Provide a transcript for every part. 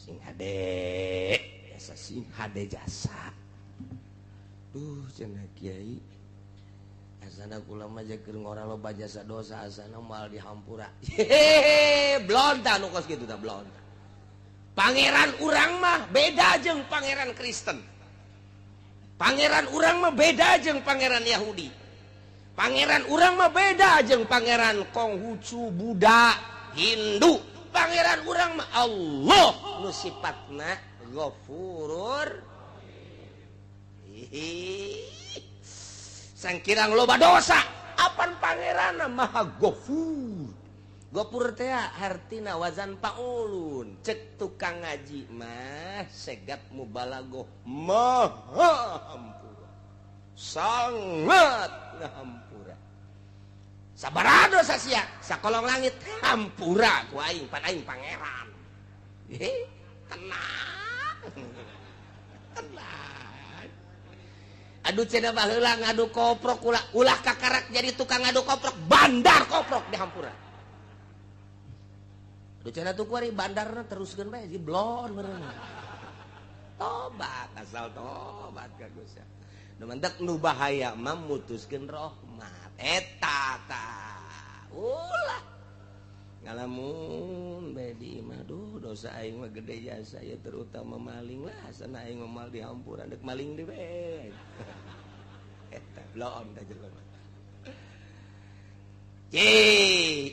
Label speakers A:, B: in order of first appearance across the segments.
A: sing hade jasa sing hade jasa cenah kiai asana kula mah keur ngora loba jasa dosa asana moal dihampura blonta nu kos kitu tah blonta pangeran urang mah beda jeung pangeran Kristen pangeran urang mah beda jeung pangeran Yahudi pangeran urang mah beda jeung pangeran Konghucu Buddha Hindu pangeran urang mah Allah nu sifatna Ghafurur sangkirang loba dosa apan pangeranna maha Ghafur Ghafur teh hartina wazan paulun cek tukang ngaji mah segat mubalaghah maha hampura sangat ngahampura sabaraha dosa sia sakolong langit hampura ku aing pan aing pangeran tenang aduh cenah baheula ngadu koprok ulah kakarak jadi tukang ngadu koprok bandar koprok dihampura aduh cenah tuh kuari bandarna teruskeun bae si blon meureun tobat asal tobat ka Gusti nu mentek nu bahaya mah mutuskeun rahmat eta tah ulah ngalamun bae di imah duh dosa aing mah gede jasa ya terutama maling lah sana aing mal dihampura deuk maling di bae eta blon da jelema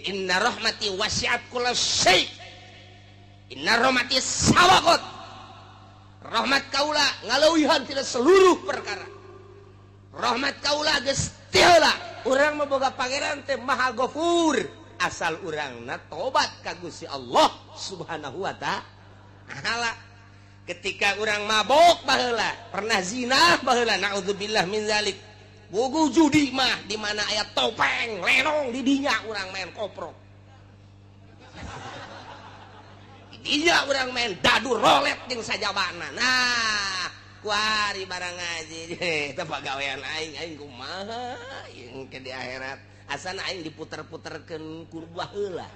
A: inna rahmati wasi'at kullasyai inna rahmati sabaqat rahmat kaula ngaleuwihan tina seluruh perkara rahmat kaula geus teu heula urang mah boga pangeran teh maha Ghafur asal urangna tobat ka Gusti Allah Subhanahu wa ta'ala ketika urang mabok baheula pernah zina baheula naudzubillah min zalik bogo judi mah di mana aya topeng lenong di dinya urang main koprok di dinya urang main dadu rolet jeung sajabana nah kuari barang ngaji teh pagawean aing kumaha yang ke di akhirat asana aing diputer-puterkeun ku baheula.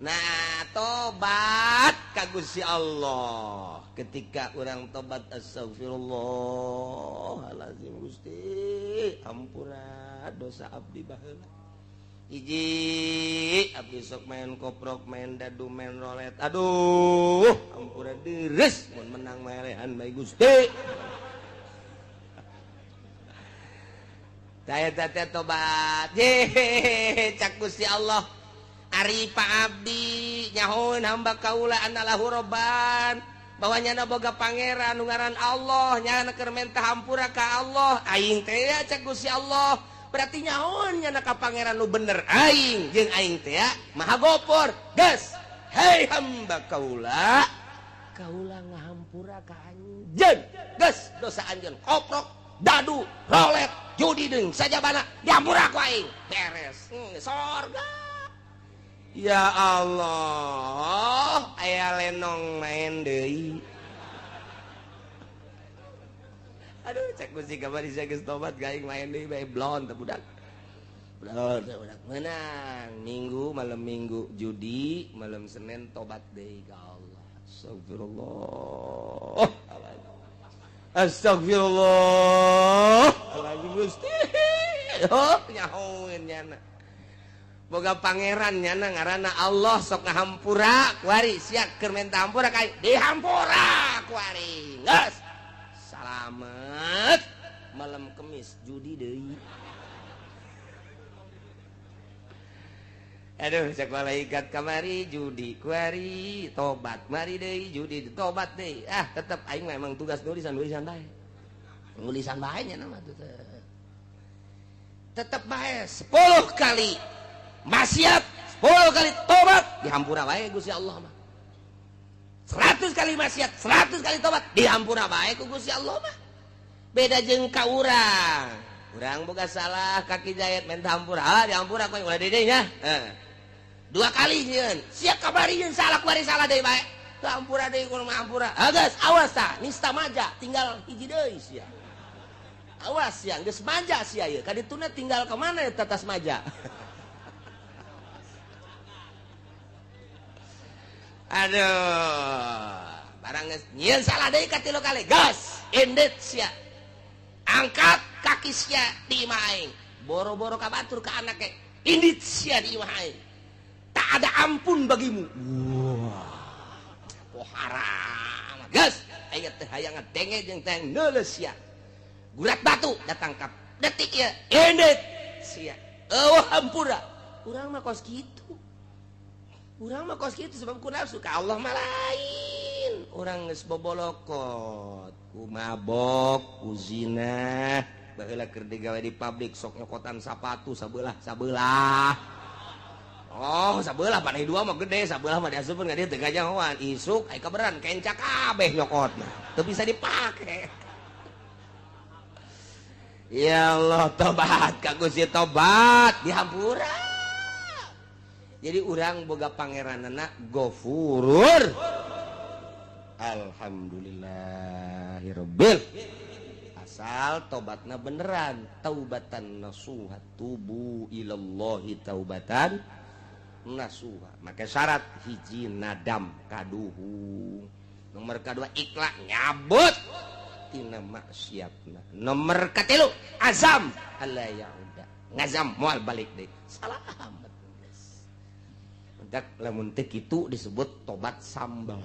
A: Nah, tobat ka Gusti Allah. Ketika urang tobat astagfirullahalazim Gusti, ampura dosa abdi baheula. Hiji, abdi sok main koprok, main dadu, main rolet. Aduh, ampura deres mun menang melehan bae Gusti. Saya teh tobat cak Gusti Allah ari pa abdi nyahoun hamba kaula anallahu robban bahwa nyana boga pangeran nu ngaran Allah nyana keur menta hampura ka Allah aing teh cak Gusti Allah berarti nyahoun nyana ka pangeran nu bener aing jeung aing teh maha Ghafur geus hei hamba kaula ngahampura ka anjeun geus dosa anjeun koprok dadu rolet judi deung sajabana dihampura ku aing beres sorga ya Allah aya lenong main deui aduh cek Gusti kabar bisa geus tobat ka aing main deui bae blon teh budak menang minggu malam minggu judi malam Senin tobat deui ka Allah astagfirullah astagfirullah Gusti nyahoun nyana boga pangeran nyana ngaranna Allah sok ngahampura kuari siak keur menta hampura ka dihampura kuari geus salamet malam Kemis judi deui aduh cek malaikat kamari judi kuari tobat mari deui judi tobat deui tetep aing memang tugas nulisan bae nulisan bae nya nama tuh tetep bae 10 kali maksiat 10 kali tobat dihampura bae Gusti Allah mah 100 kali maksiat 100 kali tobat dihampura bae ku Gusti Allah mah beda jeung ka urang boga salah kaki jahit minta hampura dihampura ku ulah deui nya 2 kali nyeun sia kabarieun salah kuari salah deui bae hampura deui kudu hampura geus awas tah nista maja tinggal hiji deui sia awas sia geus maja sia ieu kadituna tinggal ka mana ya tatas maja Aduh, barang nyian salah deui ka 3 kali. Gas, endit sia. Angkat kaki sia di imah aing. Boro-boro ka batur ka anake. Indit sia di imah aing. Tak ada ampun bagimu. Wah. Pohara. Gas, aya teh hayang ngadenge jeung teh neuleus sia. Gurat batu datang ka detik ya. Endit sia. Eueuh hampura. Urang mah kos kitu. Urang mah kos kitu sebab ku nafsu ka Allah mah lain. Urang geus bobolokot, ku mabok, ku zina, baheula keur digawe di pabrik sok nyokotan sapatu sabelah. Oh, sabelah panai 2 mah gede, sabelah mah diasupkeun ka dieu teu gajahoan. Isuk aya kaberan kencak kabeh nyokotna. Teu bisa dipake. Ya Allah, tobat ka Gusti, tobat dihampura. Jadi urang boga pangeranana Ghafurur. Alhamdulillahirabbil. Asal tobatna beneran, taubatan nasuha, tubu ilallahi taubatan nasuha. Maka syarat hiji nadam kaduhu. Nomor kedua ikhlas nyabut tina maksiatna. Nomor katilu azam alla yauda. Ngazam moal balik deui. Salamet. Dak lamun teh kitu disebut tobat sambal.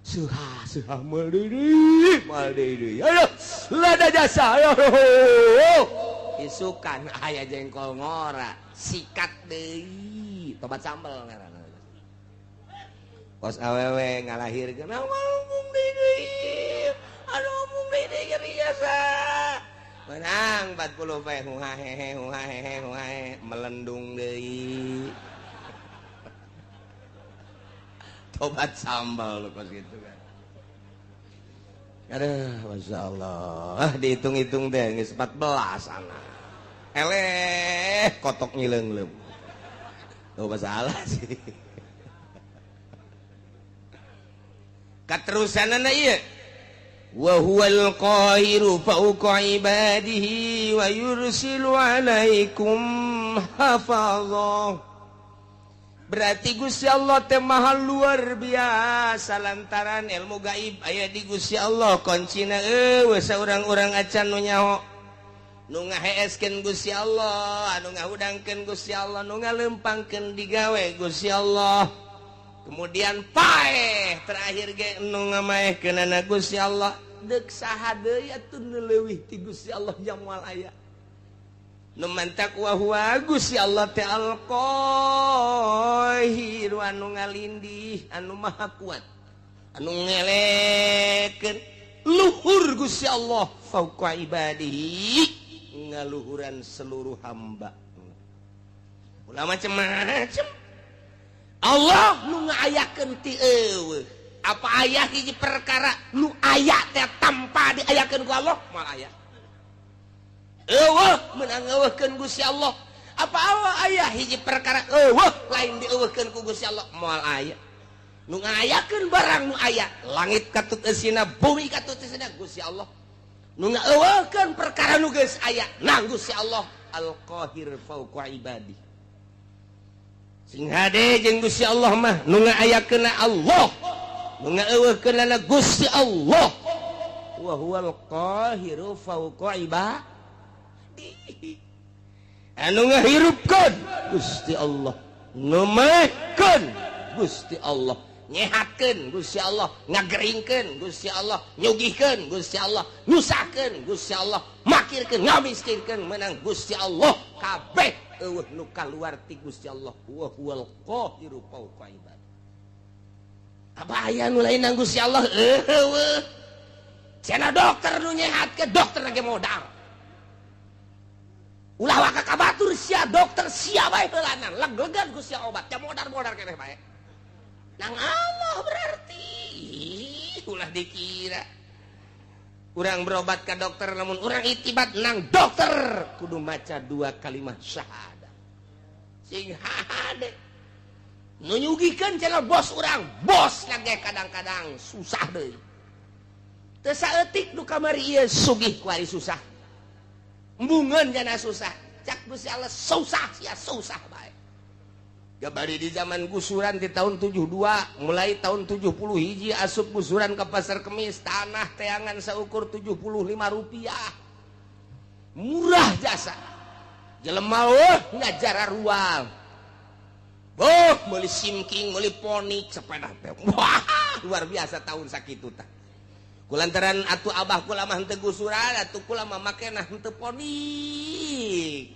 A: Suha mal deui. Ayo, lada jasa. Ayo. Isukan aya jengkol ngora, sikat deui. Tobat sambal ngaranna. Pos awewe ngalahirkeun ngomong deui. Anu ngomong deui geuning jasa. Menang 40 pe huhahe melendung deui. Tobat sambal lu pas gitu kan. Aduh, Masya Allah. Dihitung-hitung deh, geus 14 anak. Eleh, kotok ngileung-leung. Tuh masalah sih. Katerusanana ieu. Wa huwal qahiru fawqa ibadihi wa yursilu alaikum hafadhah. Berarti Gusti Allah teh maha luar biasa lantaran ilmu gaib aya di Gusti Allah. Kuncina eueuh saurang-urang acan nu nyaho nu ngaheeskeun Gusti Allah, anu ngahudangkeun Gusti Allah, nu ngalempangkeun digawe Gusti Allah. Kemudian paeh terakhir ge nu ngamaehkeunana Gusti Allah. Deuk saha deui atuh nu leuwih ti Gusti Allah jamal aya. Nu mantak wa huwa Gusti Allah teh al-qahir anu ngalindih anu maha kuat anu ngelekeun luhur Gusti Allah fauqa ibadihi ngaluhuran seluruh hamba. Ulah macam-macam Allah nu ngaayakeun ti eueuh. Apa aya hiji perkara nu aya teh tanpa diayakeun ku Allah moal aya. Eueuh menang eueuhkeun Gusti Allah. Apa aya hiji perkara eueuh lain dieueuhkeun ku Gusti Allah moal aya. Nu ngayakeun barang nu aya, langit katut eusina, bumi katut eusina Gusti Allah. Nu ngaeueuhkeun perkara nu geus aya, nang Gusti Allah al-qahir fauqa ibadi. Sing hade jeung Gusti Allah mah nu ngaayakeunna Allah, nu ngaeueuhkeunna Gusti Allah. Wa huwal qahiru fauqa ibadi. Anu ngahirupkeun Gusti Allah, nu maehkeun Gusti Allah, nyehatkeun Gusti Allah, ngageringkeun Gusti Allah, nyugihkeun Gusti Allah, nyusahkeun Gusti Allah, makirkeun ngamiskinkeun menang Gusti Allah. Kabeh eueuh nu kaluar ti Gusti Allah. Wa huwal qahiru fauqa ibad. Apa aya nu lain nang Gusti Allah? Eueuh. Cenah dokter nu nyehatkeun, dokter lagi modal. Ulah waka kabatur sia dokter sia bae heulanan leglegan Gusti obat teh modar-modar keneh bae. Nang Allah berarti ulah dikira urang berobat ka dokter namun urang itibat nang dokter kudu maca 2 kalimat syahadat. Sing hade nu nyugikeun cenah bos urang, bos lage kadang-kadang susah deui. Teu saeutik nu kamari ieu sugih ku ari susah. Embungeun jana susah, cak Gusti Allah susah sia susah bae. Gabari di zaman gusuran di tahun 72 mulai tahun 70 hiji asup gusuran ke Pasar Kemis tanah teangan seukur 75 rupiah murah jasa jelema ngajar ruang meuli simking meuli ponik sepeda teh wah luar biasa tahun sakitu tah kulantaran atuh abah kula mah henteu gusuran atuh kula mah makena henteu ponik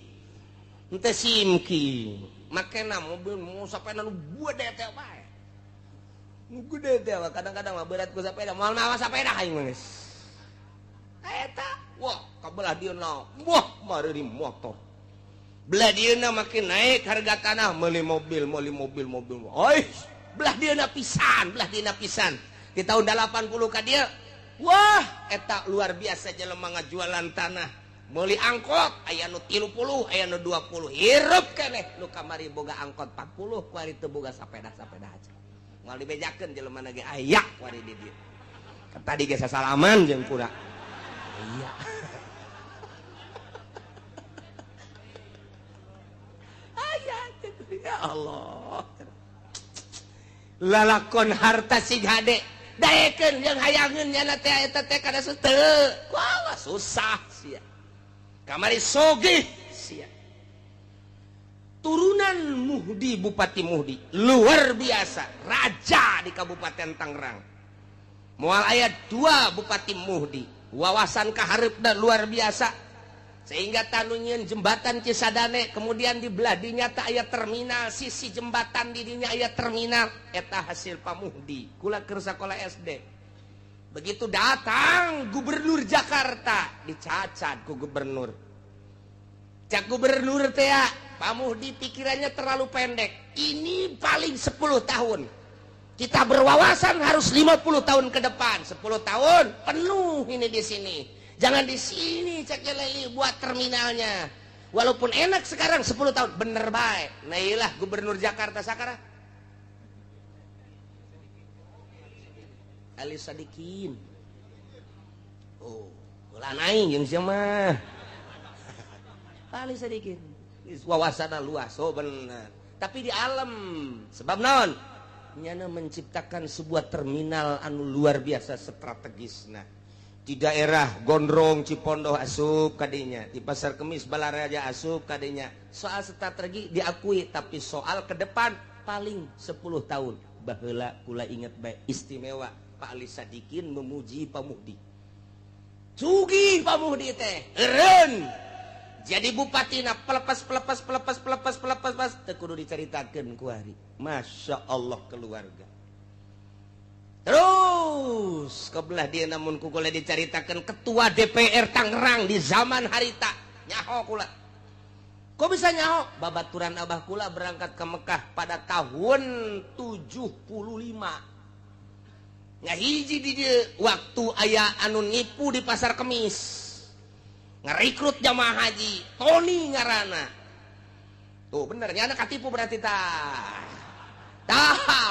A: henteu simking makena mobil mau sepeda nu gede teh bae. Nu gede teh kadang-kadang mah berat ku sepeda, moal mawa sepeda aing geus. Eta, wah kabelah dieuna, wah mari motor. Belah dieuna makin naik harga tanah meuli mobil. Oi, belah dieuna pisan. Di tahun 80 ka dieu, wah eta luar biasa jelema ngajualan tanah. Meuli angkot aya nu 30 aya nu 20 hirup keneh nu kamari boga angkot 40 kuari teu boga sapeda aja moal dibejakeun jelema ge aya kuari di dieu tadi ge sasalaman jeung kura iya aya ya Allah lalakon harta si gade daekeun jeung hayangeun nya teh eta teh kada teu kuawa susah sia kamari sogih sia turunan Muhdi Bupati Muhdi luar biasa raja di Kabupaten Tangerang moal aya 2 Bupati Muhdi wawasan kahareupna luar biasa sehingga tanu nyieun jembatan Cisadane kemudian di belah dinya teh aya terminal sisi jembatan di dinya aya terminal eta hasil pamuhdi kula keur sakola SD. Begitu datang gubernur Jakarta dicacat ku gubernur. Cak gubernur teh Pak Muhdi pikirannya terlalu pendek. Ini paling 10 tahun. Kita berwawasan harus 50 tahun ke depan. 10 tahun penuh ini di sini. Jangan di sini Cak Leli buat terminalnya. Walaupun enak sekarang 10 tahun bener baik. Nah iyalah gubernur Jakarta sakara. Ali Sadikin. Oh, ulah naik jeung sia mah. Ali Sadikin. Wawasanna luas, oh benar. Tapi di alam sebab naon? Nyana menciptakan sebuah terminal anu luar biasa strategisna. Di daerah Gondrong Cipondoh asup kadinya, di Pasar Kemis Balaraja asup kadinya. Soal strategi diakui, tapi soal ke depan paling 10 tahun. Baheula kula inget bae istimewa Pak Ali Sadikin memuji Pak Muhdi. Sugih Pak Muhdi teh, eureun. Jadi bupatina pelepas teu kudu dicaritakeun ku ari. Masya Allah keluarga. Terus kebelah dia namun ku kula dicaritakeun ketua DPR Tangerang di zaman harita. Nyaho kula. Kok bisa nyaho? Babaturan abah kula berangkat ke Mekah pada tahun 75. Ngahiji di dia waktu aya anu nipu di Pasar Kemis ngerekrut jamaah haji Tony ngarana tuh bener nyana katipu berarti tah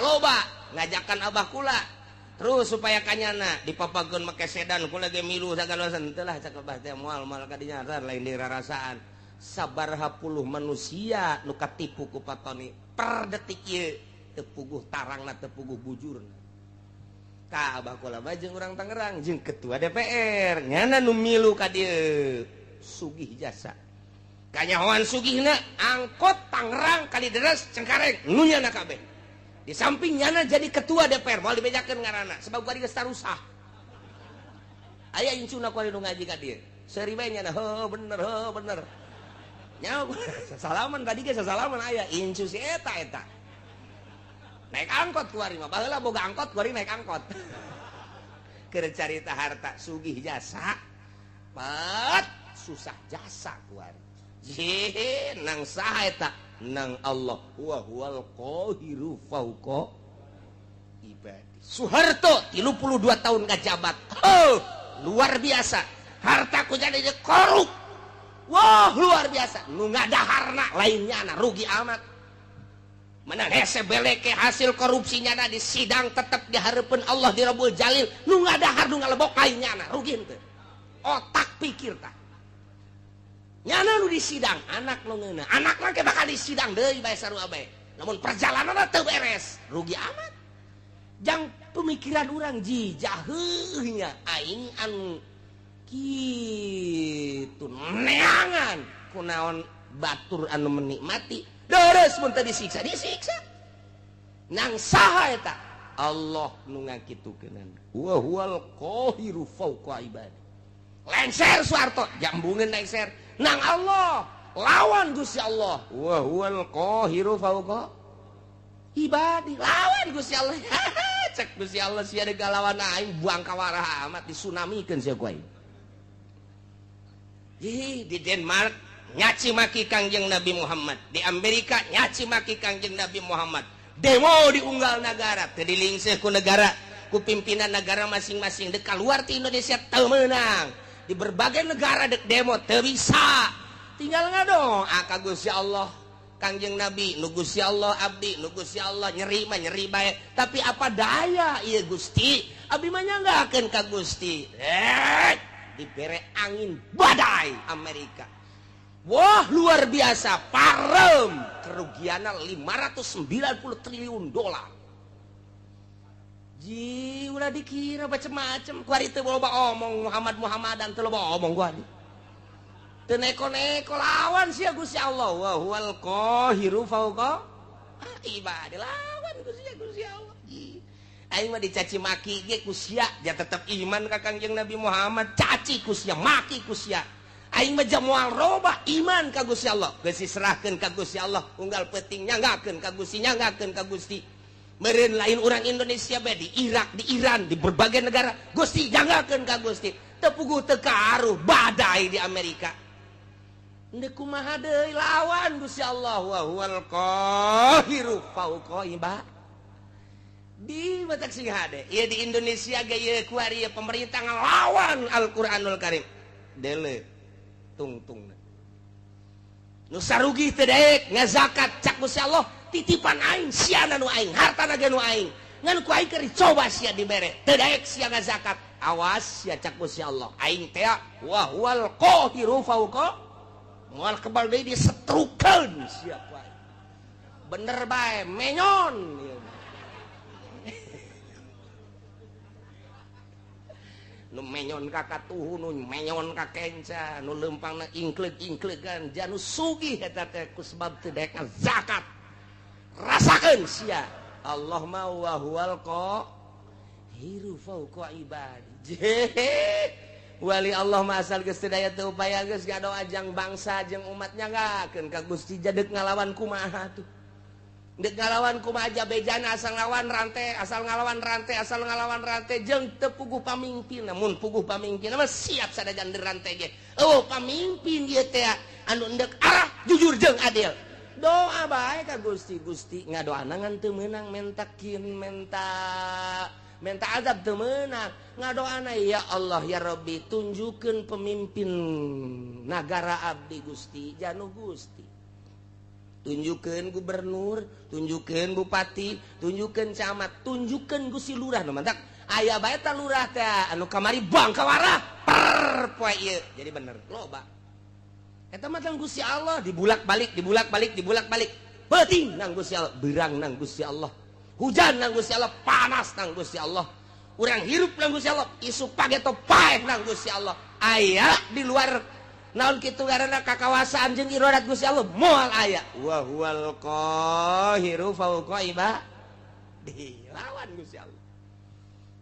A: loba ngajakan abah kula terus supaya kanyana dipapageun make sedan kula ge milu sagala teu lah cak abah teh moal kadinya lain dirarasaan sabaraha puluh manusia nu katipu ku Pak Tony per detik ieu teu puguh tarangna teu puguh bujurna. Abah kula mah jeung urang Tangerang jeung ketua DPR nyana nu milu ka dieu sugih jasa kanyahoan sugihna angkot Tangerang Kalideres Cengkareng nu nyana kabeh di samping nyana jadi ketua DPR moal dibejakeun ngaranna sebab gua geus tarusah aya incuna ku nu ngaji ka dieu seuri bae nyana heuh bener nya sasalaman tadi ge sasalaman aya incu si eta naik angkot kuari mah baheula boga angkot kuari naik angkot keur carita harta sugih jasa pat susah jasa kuari nang saha eta nang Allah wa huwal qahiru fauqa ibadi Soeharto 32 tahun ngajabat luar biasa harta ku jadi korup wah luar biasa nu ngadaharna lainnya rugi amat mana hese beleke hasil korupsinya di sidang tetap dihareupeun Allah di Rabbul Jalil nu ngadahar nu ngalebok lainnya rugi teu otak pikir tah nyana nu di sidang anak lo ngeuna anak mah bakal di sidang deui bae sarua bae namun perjalanan teu beres rugi amat jang pemikiran orang jijaheunya aing anu kitu neangan kunaon batur anu menikmati deres mun teu disiksa nang saha eta Allah nu ngakitukeun wa huwal qahiru fawqa ibadi lengser Suarto jambungeun lengser nang Allah lawan Gusti Allah wa huwal qahiru fawqa ibadi lawan Gusti Allah cek Gusti Allah sia ada galawan aing buang kawaraha amat disunamikeun sia ku aing di Denmark nyaci maki Kangjeng Nabi Muhammad di Amerika nyaci maki Kangjeng Nabi Muhammad demo di unggal negara teu dilingseuh ku negara ku pimpinan negara masing-masing dek keluar ti Indonesia teu meunang di berbagai negara dek demo teu bisa tinggal ngadoa ka Gusti Allah Kangjeng Nabi nu Gusti Allah abdi nu Gusti Allah nyeri mah nyeri bae tapi apa daya ieu Gusti abdi mah nyanggakeun ka Gusti dibere angin badai Amerika wah luar biasa parem kerugianna 590 triliun dolar ji ulah dikira macam-macam ku ari teu loba omong Muhammadan teu loba omong gua teu neko-neko lawan sia Gusti Allah wa huwal qahiru fawqa ibadi lawan Gusti Allah aing mah dicaci maki ge ku sia dia tetep iman ka Kangjeng Nabi Muhammad caci ku sia maki ku sia aing mah moal robah iman ka Gusti Allah geus diserahkeun ka Gusti Allah unggal peuting nyanggakeun ka Gusti meureun lain urang Indonesia bae di Irak di Iran di berbagai negara Gusti nyanggakeun ka Gusti teu puguh teu karuh badai di Amerika ndek kumaha deui lawan Gusti Allah wa huwal qahiru fawqa ibadi di batak sing hade ieu di Indonesia ge ieu ku ari pemerintah ngalawan Al-Qur'anul Karim dele tungtung nu sarugi teu daek ngazakat cak Gusti Allah titipan aing siana nu aing hartana ge nu aing ngan ku aing keur coba sia dibere teu daek sia ngazakat awas sia cak Gusti Allah aing teh wa huwal qahiru fawqa moal kebal deui disetrukeun sia ku aing bener bae menyon nu menyon ka katuhu nu menyon ka kenca nu leumpangna ingkleug-ingkleugan janu sugih eta teh ku sebab teu daek zakat rasakeun sia Allah ma wa huwal qahiru fawqa ibadi wali Allah ma asal geus teu daya teu upaya geus gadoa ajang bangsa jeung umat nyanggakeun ka Gusti jadeg ngalawan kumaha tuh dek ngalawan kumaha aja bejana asal ngalawan rantai jeung teu puguh pamimpin mun puguh pamimpin mah siap sadajan di rantai ge pamimpin ieu teh anu endek arah jujur jeung adil doa bae ka Gusti ngadoana ngan teu meunang menta azab teu meunang ngadoana ya Allah ya Rabbi tunjukkeun pemimpin nagara abdi Gusti janu Gusti tunjukkeun gubernur, tunjukkeun bupati, tunjukkeun camat, tunjukkeun Gusti lurah nu mantak aya bae ta lurah teh anu kamari bang kawarah per poe ieu jadi bener loba eta mah tang Gusti Allah dibulak-balik peuting nang Gusti Allah beurang nang Gusti Allah hujan nang Gusti Allah panas nang Gusti Allah urang hirup nang Gusti Allah isu pageto paeh nang Gusti Allah aya di luar naon kitu ngaranna kakawasaan jeung iradat Gusti Allah moal aya wa huwal qahiru fawqa ibadi lawan Gusti Allah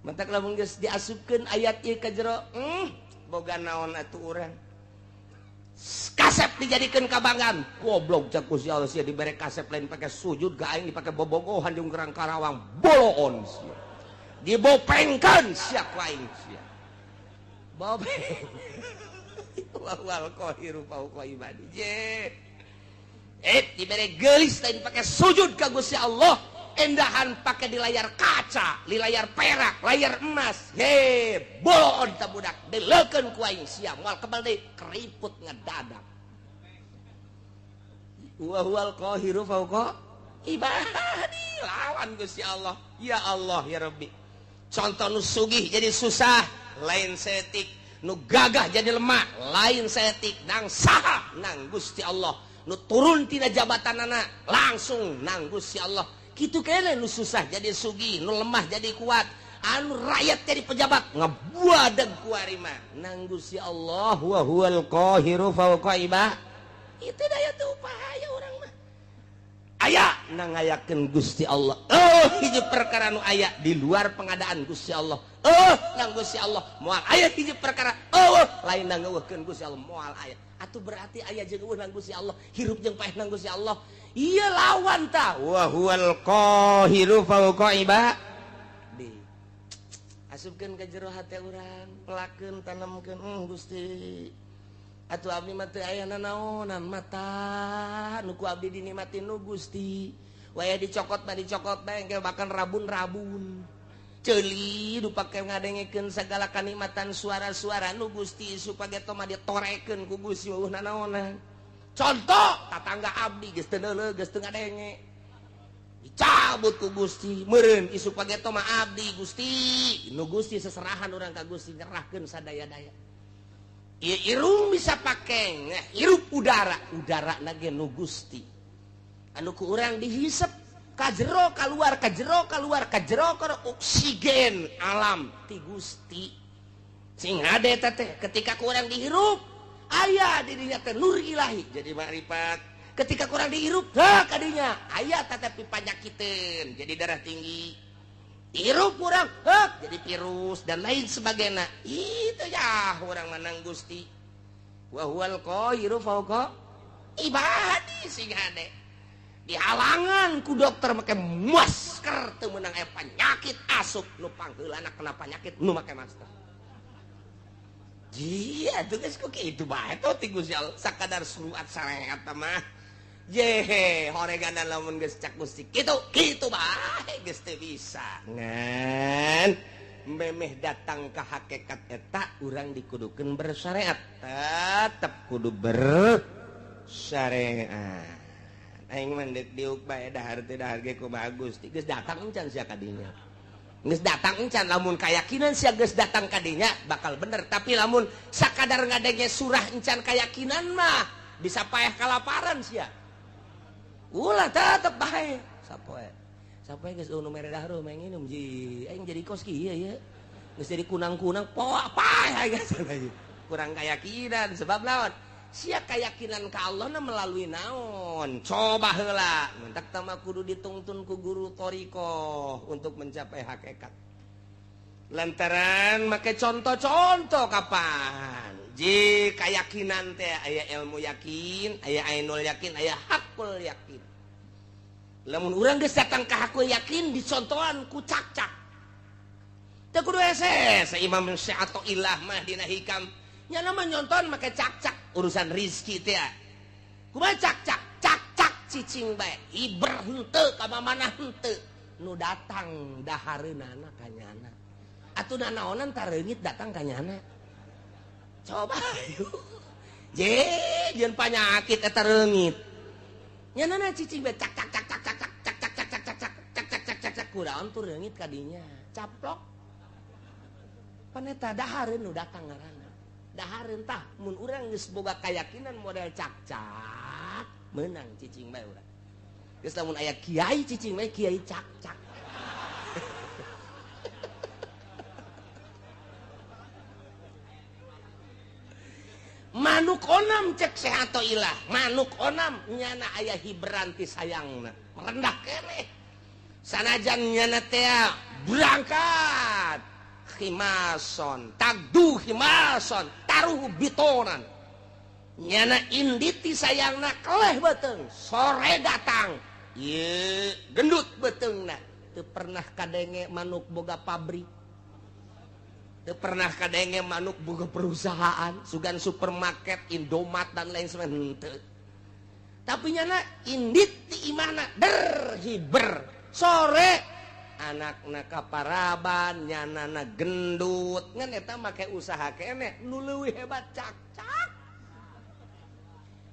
A: mentak lamun geus diasupkeun ayat ieu ka jero boga naon atuh urang kasep dijadikeun kabanggan goblok cak Gusti Allah sia dibere kasep lain pake sujud ka aing dipake bobogohan jeung Gerang Karawang boloon sia dibopengkeun sia ku aing sia bopeng wal qahiru fawqa ibadi dibere geulis lain pake sujud ka Gusti Allah endahan pake di layar kaca di layar perak layar emas boloon ta budak deleukeun ku aing sia moal kebal deui keriput ngedadak wa huwal qahiru fawqa ibadi lawan Gusti Allah ya Allah ya Rabbi contoh nu sugih jadi susah lain setik nu gagah jadi lemah lain setik nang saha nang Gusti Allah nu turun tina jabatan anak langsung nang Gusti Allah kitu kene nu susah jadi sugi nu lemah jadi kuat anu rakyat jadi pejabat ngabuadeg ku ari mah nang Gusti Allah wa huwal qahiru fawqa ibad itu daya teu upaya urang mah aya nang ngayakeun Gusti Allah hiji perkara nu aya di luar pengadaan Gusti Allah nang Gusti Allah moal aya hiji perkara lain nang ngeukeun Gusti Allah moal aya atuh berarti aya jeung eueuh nang Gusti Allah hirup jeung paeh nang Gusti Allah ieu lawan tah wa huwal qahiru fawqa ibad asupkeun ka jero hate urang pelakeun tanamkeun Gusti atuh abdi mah teu aya nanaonan mata nu ku abdi dinikmatin nu Gusti waya dicokot mah dicokot bae engke bahkan rabun-rabun ceuli nu pake ngadengekeun sagala kanikmatan suara-suara nu Gusti supaya eta mah ditorekeun ku Gusti eueuh nanaonan contoh tatangga abdi geus teu neuleug geus teu ngadenge dicabut ku Gusti meureun isu page eta mah abdi Gusti nu Gusti seserahan urang ka Gusti nyerahkeun sadaya-daya irung bisa pake hirup udara nage nu Gusti anu ku urang dihisep kajero keluar kajero oksigen alam ti Gusti sing hade teh ketika kurang dihirup aya di dinya teh nur ilahi jadi makrifat ketika kurang dihirup kadinya aya tetapi panyakiteun jadi darah tinggi dihirup kurang jadi virus dan lain sebagainya itu ya orang menang Gusti wa huwal qahiru fawqa ibadi sing hade dihalangan ku dokter make masker teu meunang aya penyakit asup nu pangheulana kena penyakit nu make masker jieu tuh geus ku kitu bae tuh ti Gusti Allah sakadar suruat sareat mah yehe horeganan lamun geus cak Gusti kitu bae geus teu bisa ngan memeh datang ka hakikat eta urang dikudukeun bersyariat tetep kudu bersyariat aing mah diuk bae dahar teh dahar ge ku bagus geus datang encan sia ka dinya geus datang encan lamun kayakinan sia geus datang ka dinya bakal bener tapi lamun sakadar ngadenge surah encan kayakinan mah bisa payah kalaparan sia ulah tetep bae sapoe geus nu mere dahar mah nginum ji aing jadi kos kieu ya geus jadi kunang-kunang poa payah geus kurang keyakinan sebab naon sia keyakinan ka Allah na melalui naon coba heula mentak tama kudu ditungtun ku guru thariqah untuk mencapai hakikat lantaran make contoh-contoh kapan ji keyakinan teh aya ilmu yakin aya ainul yakin aya hakul yakin lamun urang geus datang ka hakul yakin dicontohan ku cak-cak teh kudu ese Imam Syafi'i mah dina hikam nya nama nyonton make cak-cak urusan rizki teh kumaha cak-cak cicing bae iber henteu ka mamana henteu nu datang dahareunana ka nyana atuh nanaonan tareungit datang ka nyana coba jeung panyakit eta reungit nyanana cicing bae cak kunaon tuh reungit ka dinya caplok pan eta dahareun nu datang ngaranna dahareun tah mun urang geus boga kayakinan model cak-cak meunang cicing bae urang geus lamun aya kiai cicing bae kiai cak-cak manuk onam cek sehato ilah manuk onam nyana aya hibran ti sayangna merendah keneh sanajan nyana teh berangkat himason tagdu himason taruh bitonan nyana inditi sayangna keleh beteung sore datang ye gendut beteungna teu pernah kadenge manuk boga pabrik teu pernah kadenge manuk boga perusahaan sugan supermarket Indomaret dan lain sebagainya henteu tapi nyana indit ti imahna berhiber sore anakna kaparaban nyanana gendut ngan eta make usaha keneh nu leuwih hebat cak-cak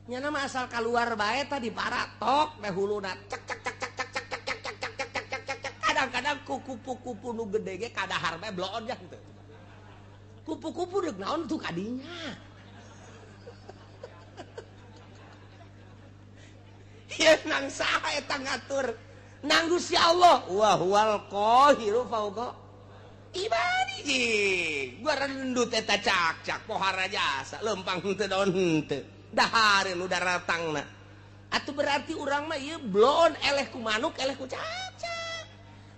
A: nyana mah asal kaluar bae tah diparatok teh huluna cak kadang-kadang kupu-kupu nu gede ge kadahar bae bloon teu kupu-kupu deuk naon tuh kadinya nang saha eta ngatur nang Gusti Allah wa huwal qahiru fauqa ibadihi gua rendut eta cak pohara jasa lempang teu daun teu dahareun nu daratangna atuh berarti urang mah ieu blon eleh ku manuk eleh ku cak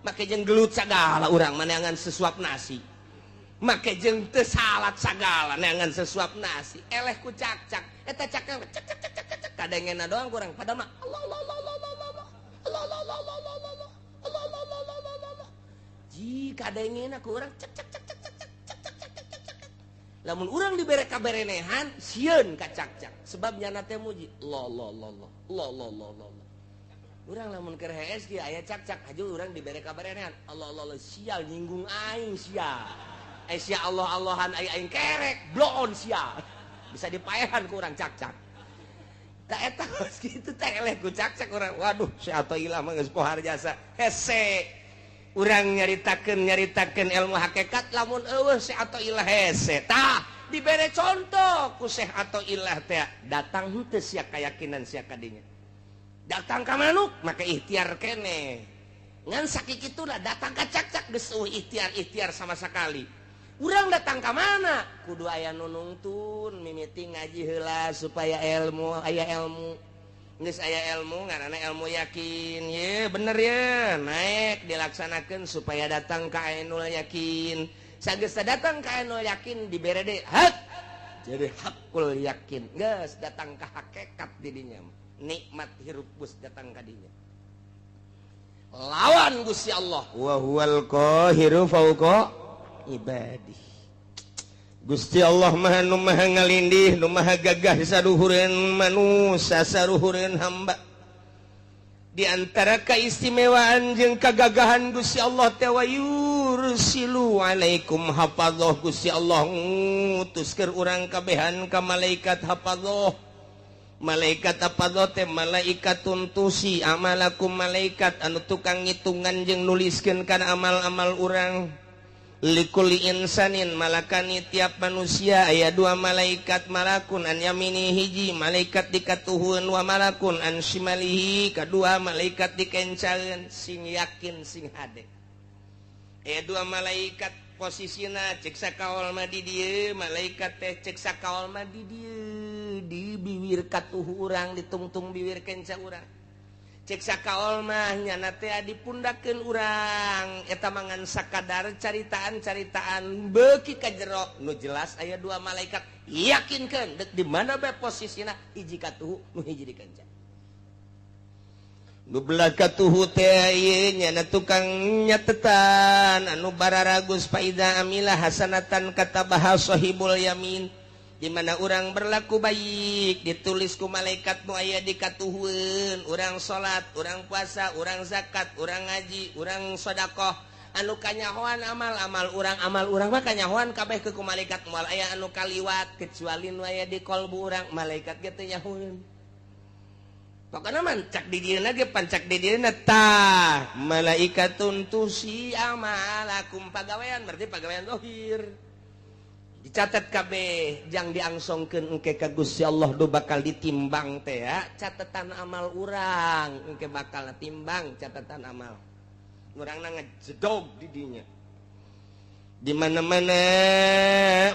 A: make jeung gelut sagala urang mah neangan sesuap nasi make jeung teu salat sagala neangan sesuap nasi eleh ku cak eta cak kadengena doang kurang padahal mah Allah jika kadengena ku urang cak lamun urang dibere kaberenehan sieun ka cak sebab nyana teh muji lo urang lamun keur hees kieu aya cak haju urang dibere kaberenehan Allah sial nyinggung aing sial sia Allah-Allahan aing kerek bloon sial bisa dipaehan ku urang cak tak eta geus kitu teh eleh ku cak urang waduh si atoh ilah mah geus pohar jasa hese urang nyaritakeun ilmu hakikat lamun eueuh si atoh ilah hese tah dibere contoh ku Syekh Athaillah teh datang henteu sia kayakinan sia kadinya datang ka manuk make ikhtiar keneh ngan sakikituna datang ka cak geus ikhtiar sama sekali urang datang ka mana kudu aya nu nungtun mimiti ngaji heula supaya aya ilmu geus aya ilmu ngaranna ilmu yakin ye bener ye naik dilaksanakeun supaya datang ka ainul yakin sageus datang ka ainul yakin dibere deui hak jadi hakul yakin geus datang ka hakikat di dinya nikmat hirup geus datang ka dinya lawan Gusti Allah wa huwal qahiru fauqa ibadi Gusti Allah maha nu maha ngalindih nu maha gagah saluhureun manusia saluhureun hamba di antara keistimewaan jeung kagagahan Gusti Allah teh wa yursilu alaikum hafadzah Gusti Allah ngutuskeun urang kabehan ka malaikat hafadzah malaikat hafadzah teh malaikatun tusi amalakum malaikat anu tukang ngitungan jeung nuliskeun kana amal-amal urang likulli insanin malakani tiap manusia aya dua malaikat malakun an yamini hiji malaikat dikatuhun wa malakun an shimalihi kadua malaikat dikencaeun sing yakin sing hade aya dua malaikat posisina cek sakaol mah di dieu malaikat teh cek sakaol mah di dieu di bibir katuh urang ditungtung bibir kenca urang cek sakaol mah nyana teh dipundakeun urang eta mangan sakadar caritaan beuki ka jero nu jelas aya dua malaikat yakinkeun deuk di mana bae posisina hiji katuhu nu hiji di kenca nu belah katuhu teh ieu nyana tukang nyatetan anu bararagus faida amilah hasanatan katabaha sahibul yamin di mana orang berlaku baik ditulis ku malaikat nu aya di katuhun urang salat urang puasa urang zakat urang ngaji urang sedekah anu kanyahoan amal urang mah kanyahoan kabeh ku malaikat moal aya anu kaliwat kecuali nu aya di qalbu urang malaikat ge teu nyahoeun pokona mancak di dieuna ge pancak di dieuna tah malaikatun tusi amalakum pagawean berarti pagawean zahir dicatat kabeh jang diangsongkeun engke ka Gusti Allah do bakal ditimbang teh ya catatan amal urang engke bakal timbang catatan amal urangna ngajedog di dinya di mana-mana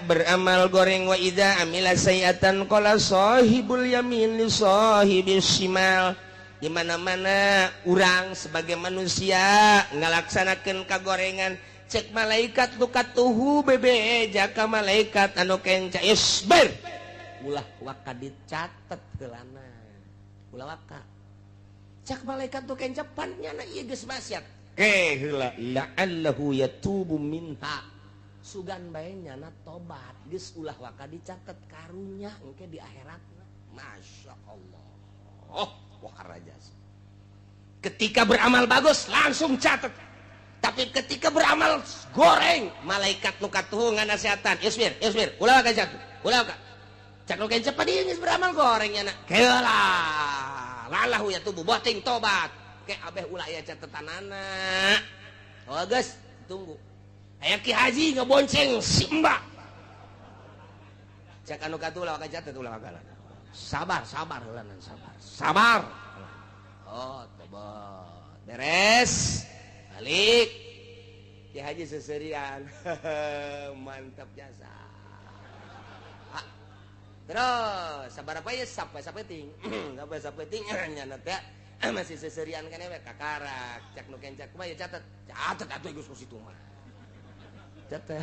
A: beramal goreng wa idza amila sayiatan qala sahibul yamin li sahibis shimal di mana-mana urang sebagai manusia ngalaksanakeun kagorengan cek malaikat nu katuhu bebe jaka malaikat anu kenca isbir ulah waka dicatet heulana ulah waka cek malaikat nu kenca pannyana ieu geus maksiat heula la'allahu yatubu minha sugan bae nyana tobat geus ulah waka dicatet karunya engke di akhiratna masyaallah waharajas ketika beramal bagus langsung catet tapi ketika beramal goreng malaikat nu katuhu nganasehatan isbir ulah ka jatuh ulah ka cak nu kenca padi geus beramal goreng nya keula lalahu ya tubuh boting tobat ke abeh ulah aya catetanana oh geus tunggu aya ki haji ngebonceng si mbak cak anu katuh ulah ka catet ulah ka sabar heula sabar Oh, tobat. Beres. Balik. Ki Haji seserian. Mantap jasa. Terus sabar apa ya sampai sapeting. Sampai sapeting nyana teh masih seserian kan we kakarak. Cak nu kencak mah ya catet. Catet atuh geus ku situ mah. Catet.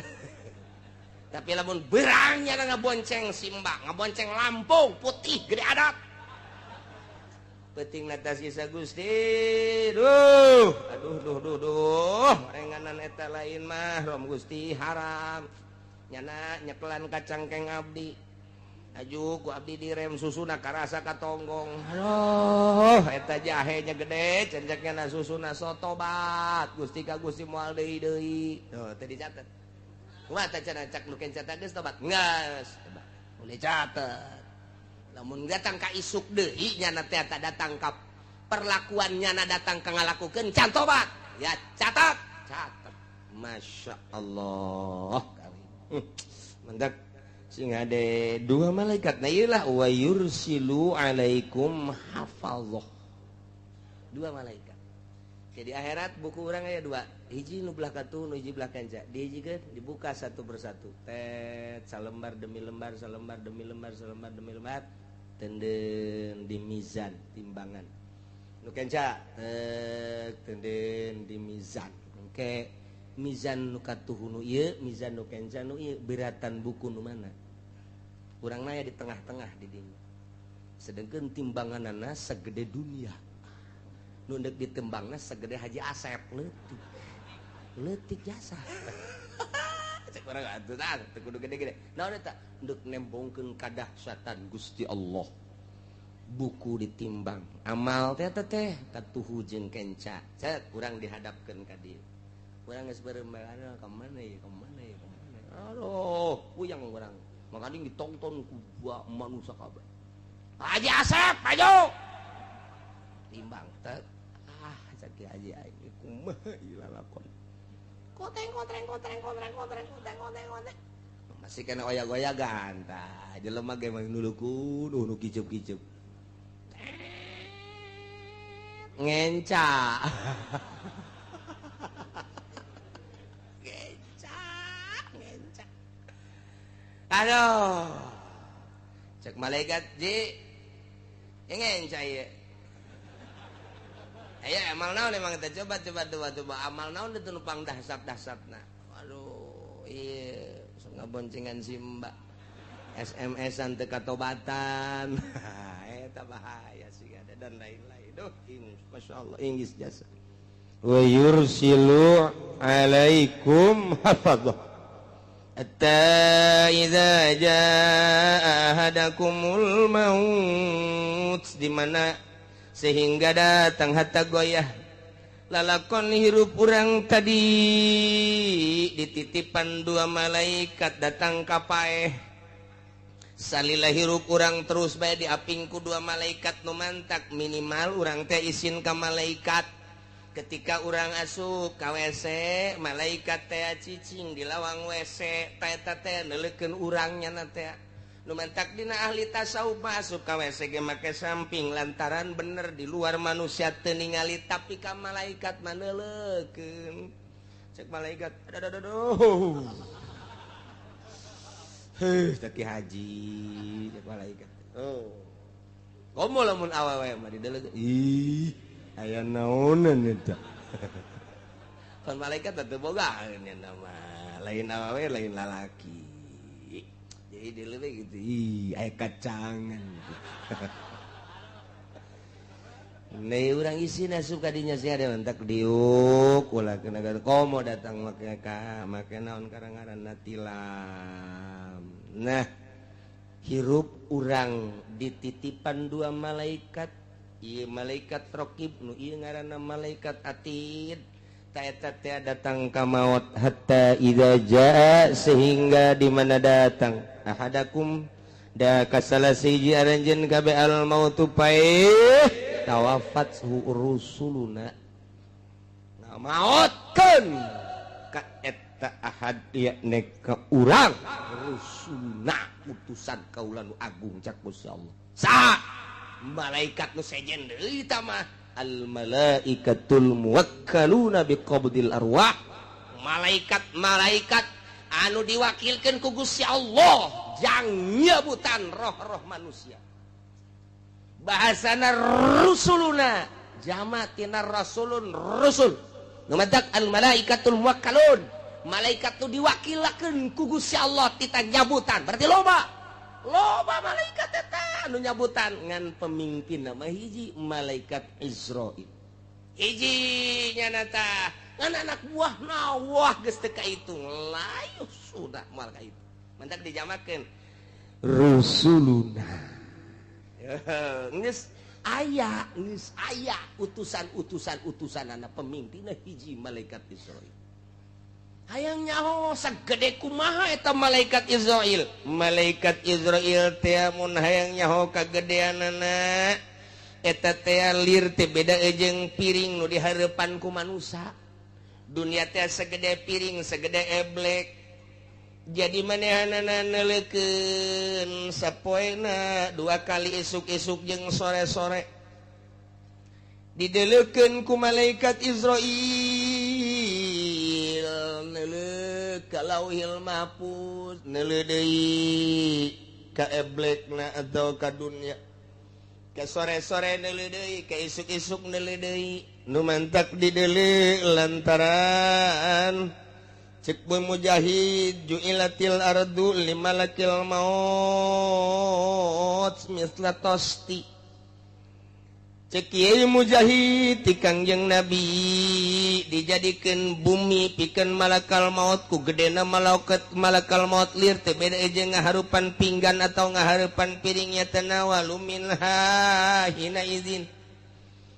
A: Tapi lamun berangnya ngabonceng Simba, ngabonceng Lampung putih gede adat. Peting natas kisah Gusti. Aduh. Renganan eta lain mah rom Gusti haram. Nyana nyekelan kacang keng abdi. Aju ku abdi direm susuna karasa katonggong. Aduh, eta jahenya gede, cencekna susuna sotobat. Gusti ka Gusti moal deui. Tuh, teu dicatet. Kumaha teh cenah cak nu kencat geus tobat? Geus. Boleh catet. Lamun datang ka isuk deui nya teh tak datang ka perlakuan nya datang ka ngalakukeun can tobat. Ya catat. Masya Allah. Mendak sing ade dua malaikat na ieu lah wa yursilu alaikum hafazah. Dua malaikat. Jadi akhirat buku urang aya dua. Hiji nu belah katu, nu hiji belah kanca. Dihijikeun dibuka satu persatu. Tet salembar demi lembar, salembar demi lembar, salembar demi lembar. Tenden di mizan timbangan. Nu kanca tenden di mizan. Engke mizan nu katuh nu ieu, mizan nu kanca nu ieu beratan buku nu mana? Urang naya di tengah-tengah di dinya. Sedengkeun timbanganana segede dunia. Nu deuk ditembangna segede Haji Asep leutik. Leutik jasa. Cek urang atuh tah teu kudu gede-gede. Naon eta? Deuk nembongkeun kadahsyatan Gusti Allah. Buku ditimbang. Amal teh teh katuhu jeung kenca. Cek urang dihadapkeun ka dieu. Urang geus beureumbang ka mana ye? Aduh, puyang urang. Makanya ditonton ku manusia kabeh. Haji Asep, maju. Timbang teh. Caki Haji aing kumaha ieu lalakon. Koteng. Masih kena oyak-oyagan tah. Jelema ge mah nulukun, nu kiceup-kiceup. Ngenca. Aduh, cek malaikat ji, ingin caya. Ayo amal naon emang kita coba amal naon itu numpang dahsap-dahsapna. Aduh, iya, ngaboncengan Simba, SMS-an teu katobatan, eta bahaya sih ada dan lain-lain. Duh, masya Allah, inggis jasa. Wa yursilu alaikum hafadzah. Hatta idza jaa ahadakumul maut di mana sehingga datang hatta goyah lalakon hirup urang tadi dititipan dua malaikat datang ka paeh salila hirup urang terus bae diapingku dua malaikat nu mantak minimal urang teh izin ka malaikat. Ketika orang asup ka WC, malaikat teh cicing di lawang WC, eta teh neulekeun urangnya na teh. Nu mentak dina ahli tasawuf masuk ka WC ge make samping lantaran bener di luar manusia teu ningali tapi ka malaikat mah neulekeun. Cek malaikat, aduh. Heuh, teh Haji, cek malaikat. Oh. Komo lamun awewe mah dideulekeun. Ih. Aya naonan eta. Pan malaikat teu boga nya nama. Lain awewe lain lalaki. Jadi dia lebih gitu. Ih, aya kacangan. Nih urang isina suka dinya sia ada mentak diuk ulah kena komo datang make naon karangaranna tilam. Nah, hirup urang dititipan dua malaikat. Ieu malaikat raqib nu ieu ngaranna malaikat atid ta eta teh datang ka maut hatta idza jaa sehingga di mana datang ahadakum da kasalasiji aranjeun kabeh al mautu pae tawafat rusuluna na mautkeun ka eta ahad yakni ka urang rusulna utusan kaula nu agung cak Gusti Allah sa malaikat nu sejen deui tah mah al malaikatul muwakkaluna biqabdil arwah, malaikat-malaikat anu diwakilkan ku Gusti Allah jang nyabutan roh-roh manusia. Bahasana rusuluna jamatina rasulun rusul. Numadak al malaikatul muwakkalun, malaikat tu diwakilakeun ku Gusti Allah tita nyabutan. Berarti loba malaikat eta anu nyabutan ngan pemimpin nama hiji malaikat Israil. Hiji nyanata ngan anak buah nawah geus teu kaitung layu sudah moal ka itu. Mantak dijamakeun rusuluna. Geus aya utusan anak pemimpinna hiji malaikat Israil. Hayang nyaho sagede kumaha eta malaikat Israil. Malaikat Israil teh mun hayang nyaho kagedeanana eta teh lir teh beda jeung piring nu dihareupan ku manusia. Dunia teh segede piring, segede eblek. Jadi manehanana neulekeun sapoena 2 kali isuk-isuk jeung sore-sore. Dideleukeun ku malaikat Israil neuleuh ka lauhil mahfuz, neuleuh deui ka eblekna atau ka dunia. Ka sore-sore neuleuh deui, ka isuk-isuk neuleuh deui. Nu mantak dideuleuh lantaran cek mujahid ju'ilatil ardu limalakil maut misla tosti. Cek kieu mujahid ti Kangjeng Nabi dijadikeun bumi pikeun malakal maut ku gedena malakal maut lir teu beda jeung ngaharupan pinggan atau ngaharupan piringnya tanawalu minha hina izin.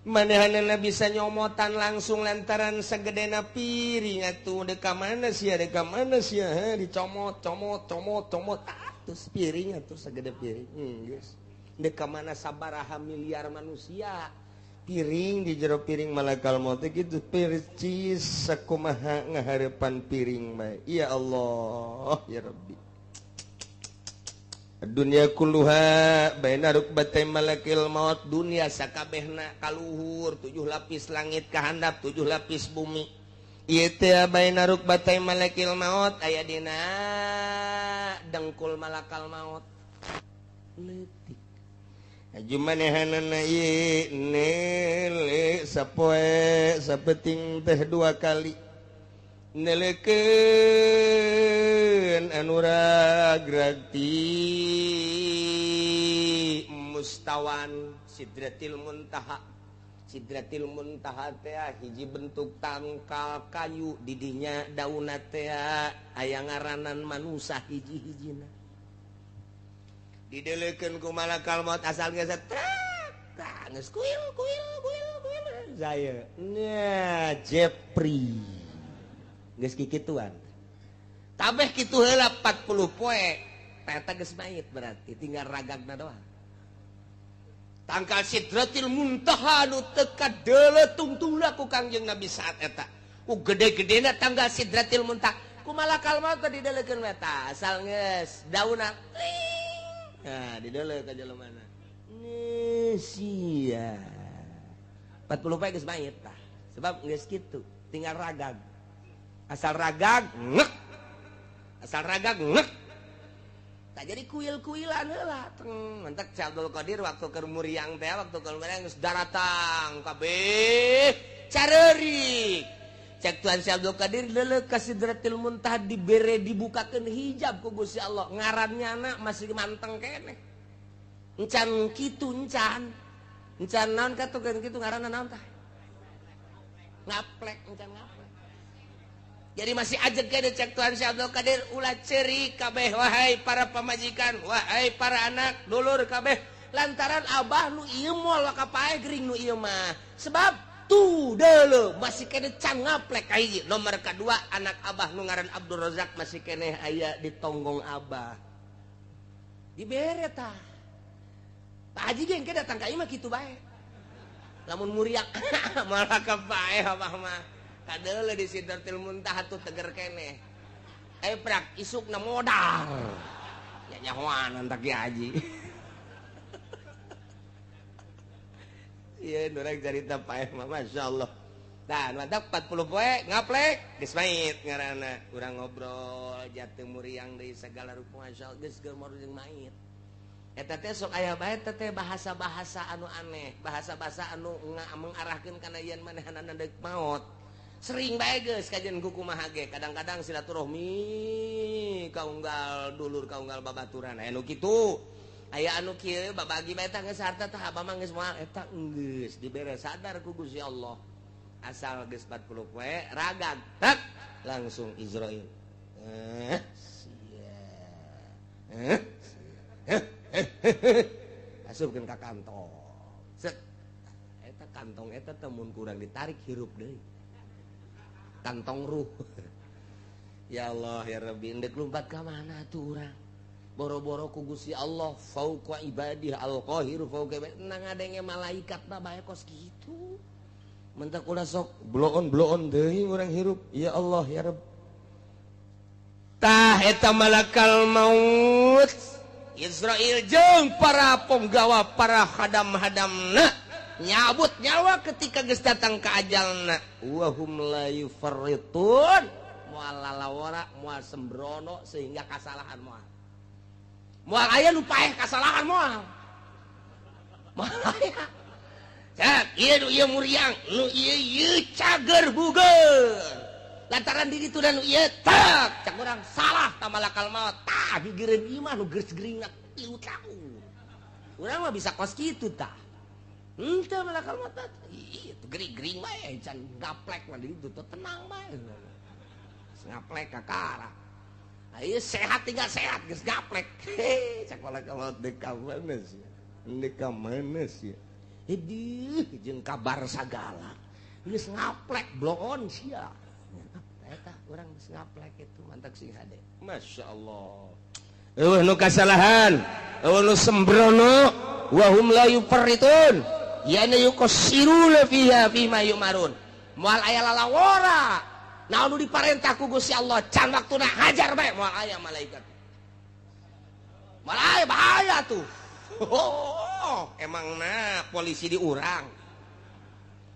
A: Manehanana bisa nyomotan langsung lantaran sagedena piring atuh deka mana sia dicomot atus piring atuh sagede piring geus deka mana sabaraha miliar manusia piring di jero piring malakal maut kitu percis sakumaha ngahareupan piring bae. Ya Allah ya Rabbi, dunia kulluha baina rukbatai malakil maut, dunia sakabehna kaluhur 7 lapis langit kahandap 7 lapis bumi. Ieu teh baina rukbatai malakil maut aya dina dengkul malakal maut leutik. Aju manehanana ieu neule sapoe sapeting teh 2 kali neleukeun anu ragragti mustawan sidratil muntaha. Sidratil muntaha teh hiji bentuk tangkal kayu di dinya daunna teh aya ngaranan manusa hiji-hijina. Dideleukeun ku malakal maut asal geus geus kuil saya nya Jepri geus kikituan. Tabeh kitu heula 40 poe eta geus mayit berarti tinggal ragagna doang. Tangkal sidratil muntaha nu teu kadeuletung-tungna ku Kangjeng Nabi saat eta. Ku gede-gedena tangkal sidratil muntaha. Ku malakal maut teh dideleukeun eta asal geus daunna. Nah, dideleuh ka jelemana. Sia. 40 poe geus mayit tah. Sebab geus kitu, tinggal ragag. Asal ragag ngek. Tak jadi kuil-kuilan heula. Mantak Abdul Qadir waktu keur muriang teh waktu keur muriang geus daratang kabeh careurik. Cek Tuhan Si Abdul Qadir leuleuh ka Sidratil Muntaha dibere dibukakeun hijab ku Gusti Allah. Ngarannyana masih manteng keneh. Encan kitu encan. Encan naon katukeun kitu ngaranna naon tah? Ngaplek, encan ngaplek. Jadi masih ajeg kene cek Tuhan Si Abdul Qadir ulah ceurik kabeh wahai para pamajikan, wahai para anak dulur kabeh lantaran abah nu ieu moal kapae gering nu ieu mah. Sebab tuh deuleuh masih kene can ngaplek ka hiji. Nomor kedua anak abah nu ngaran Abdul Razak masih kene aya di tonggong abah. Dibere tah. Pak Haji ge engke datang ka ieu mah kitu bae. Lamun muriak malah kapae abah mah. Kadeuleuh di Sidratil Muntaha tuh teger keneh. Prak isukna modal. Ya nyahoan antak Ki Haji. iya nurang cerita paeh mah masyaallah. Tah mantap 40 poe ngaplek geus mait ngaranna urang ngobrol jateu muriang deui segala rupa masyaallah geus geumur jeung mait. Eta teh sok aya bae teh bahasa-bahasa anu aneh, bahasa-bahasa anu mengarahkeun kana yen manehanana deuk maot. Sering bae geus kajian kumaha ge, kadang-kadang silaturahmi kaunggal dulur kaunggal babaturan aya nu kitu. Aya anu kieu babagi bae tah geus harta tah abah mah geus moal eta geus dibere sadar ku Gusti Allah. Asal geus 40 poe ragag tak langsung Israil. Asupkeun ka kantong. Set. Eta kantong eta teh mun kurang ditarik hirup deui. Kantong ruh. Ya Allah ya Rabbi endek lumpat ka mana tuh urang. Boro-boro ku Gusti Allah fauqa ibadih al-qahiru fauqa nang ngadenge malaikat mah bae kos kitu. Mentak ulah sok bloon deui urang hirup. Ya Allah ya Rabb. Tah eta malakal maut Israel jeung para penggawa para hadam-hadamna nyabut nyawa ketika geus datang ka ajalna. Wa hum la yufarritun moal lalawara moal sembrono sehingga kasalahan moal. Moal aya nu paeh kasalahan moal. Moal aya cak, ieu ieu muriang, nu ieu cager bugeun. Lantaran di ditu dan nu ieu tak, cak urang salah ta malakal maut. Tah gigireun ieu mah nu geus geringat 3 tahun. Urang mah bisa kos kitu tah. Henteu malakal maut tah. Ieu teh gering-gering bae can gaplek mah di ditu tenang bae. Ngaplek ka kara. Ieu sehat tinggal sehat geus gaplek. Cak malakal maut deuk ka mana sih? Deuk ka mana sih? Hidih jeung kabar sagala geus ngaplek bloon sia eta urang geus ngaplek itu mantak sing hade masyaallah eueuh nu kasalahan eueuh nu sembrono wa hum la yufarritun yana yuqsiruna fiha fima yumarun moal aya lalawora naon nu diparentah ku Gusti Allah can waktuna hajar bae moal aya malaikat moal aya bahaya tuh. Oh, emangna polisi diurang,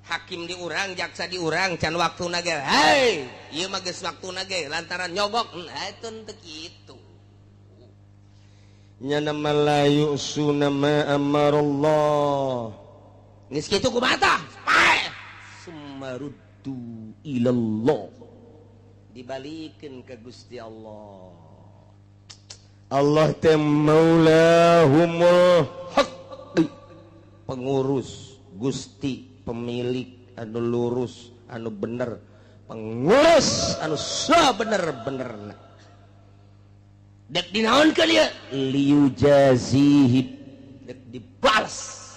A: hakim diurang, jaksa diurang, can waktuna ge, hei, ieu mah geus waktuna ge, lantaran nyogok, eta teu kitu. Nya nama la yusuna ma amarallah. Geus kitu kumaha tah? Pae. Sumaruddu ilallah. Dibalikeun ka Gusti Allah. Allah teh maulahumul haqqi pengurus Gusti pemilik anu lurus anu bener pengurus anu sabener-benerna dek dinaon ka lieu liujazihib dek dibalas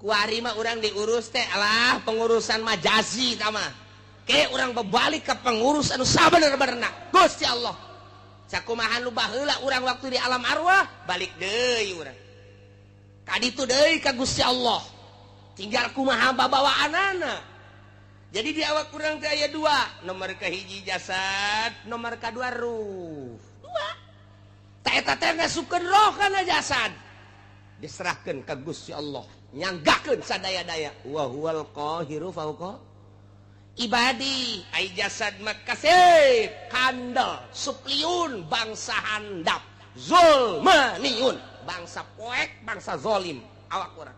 A: ku ari mah urang diurus teh alah pengurusan majazi tah mah ke urang bebalik ka pengurus anu sabener-benerna Gusti Allah. Sakumaha nu baheula urang waktu di alam arwah balik deui urang ka ditu deui ka Gusti Allah tinggal kumaha babawaanana. Jadi di awak urang teh aya 2 nomor kahiji jasad nomor kadua ruh 2 ta eta teh ngasupkeun roh kana jasad diserahkeun ka Gusti Allah nyanggakeun sadaya-daya wa huwal qahiru fauqa ibadi ai jasad makasih kandel supliun bangsa handap zulmaniun bangsa poek bangsa zolim awak urang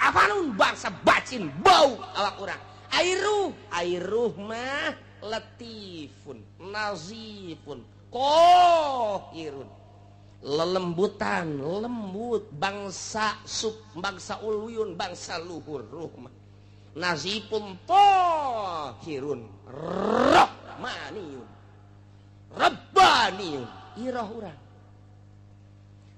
A: afanun bangsa bacin bau awak urang airuh mah latifun nazifun kohirun lelembutan lembut bangsa bangsa ulwiyun bangsa luhur ruh mah nazipun tohirun rahmaniyun rabbaniyun irah urang.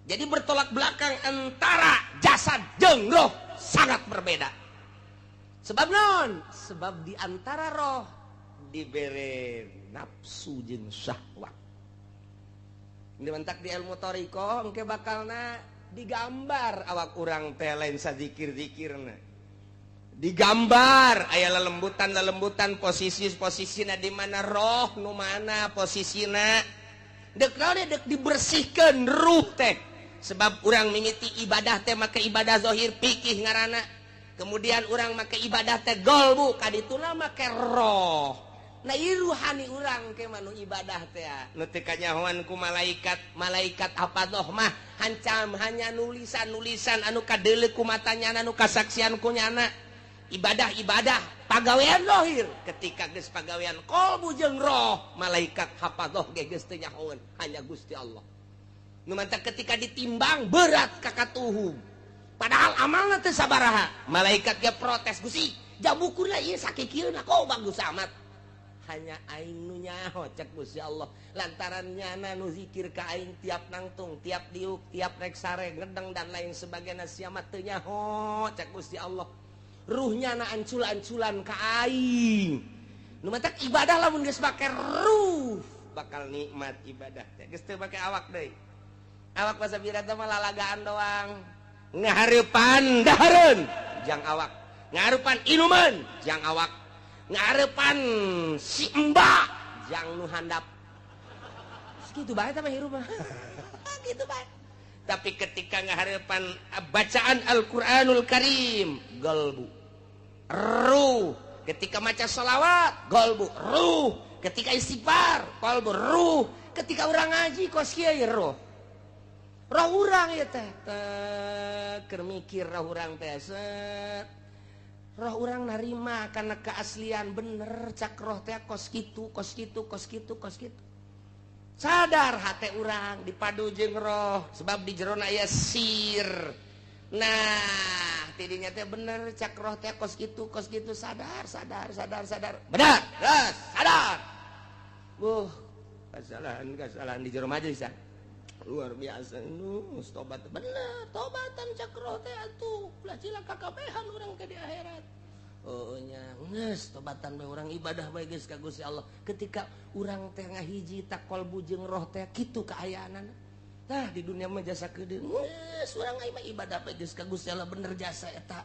A: Jadi bertolak belakang antara jasad jeung roh sangat berbeda. Sebab non sebab di antara roh dibere nafsu jeung syahwat. Dimentak di ilmu thariqah engke bakalna digambar awak urang teh lain sadzikir-zikirna. Digambar aya lelembutan posisi-posisina di mana roh nu mana posisina dek naon dek dibersihkeun ruh teh sebab urang mimiti ibadah teh make ibadah zahir fikih ngaranna kemudian orang make ibadah teh golbu kadituna make roh. Nah ruhani urang ke manu ibadah teh nu teu kanyahoan ku malaikat hafadoh mah hancam hanya nulisan anu kadeuleu ku matanya anu kasaksian ku nyana ibadah pagawean lohir ketika geus pagawean qalbu jeung roh malaikat hafadoh ge geus teu nyahoeun hanya Gusti Allah nu mantap ketika ditimbang berat kakatuhum padahal amalna teu sabaraha malaikat ge protes Gusti jambukuna ieu sakikieuna kok bagus amat hanya aing nu nyaho cek Gusti Allah lantaran nyana nu zikir ka aing tiap nangtung tiap diuk tiap rek sare ngedeng dan lain sebagainya sia mah teu nyaho cek Gusti Allah ruhnya na ancul-anculan ka aing nu mah ibadah lamun geus make ruh bakal nikmat ibadah teh geus teu make awak deui awak basa birata mah lalagaan doang ngahareupan dahareun jang awak ngahareupan inuman jang awak ngarepan si mbak jang nu handap segitu bae tah hirup mah gitu bae tapi ketika ngaharepan bacaan Al-Qur'anul Karim qalbu ruh ketika maca sholawat qalbu ruh ketika istighfar qalbu ruh ketika urang ngaji kos kieu roh urang ieu teh keur mikir roh urang teh set roh orang narima karena keaslian bener cak roh teh kos kitu sadar hati orang dipadu jeung roh sebab di jerona aya sir nah tidinya teh bener cak roh teh kos kitu sadar benar yes, sadar kesalahan di jero majelis luar biasa tobat bener tobatan cak roh teh atuh ulah cilaka kabehan urang ke di akhirat oh nya geus tobatan bae urang ibadah bae geus ka Gusti Allah ketika urang teh ngahiji tak qalbu jeung roh teh kitu kaayaanana tah di dunia mah jasa kedeung geus urang mah ibadah bae geus ka Gusti Allah bener jasa eta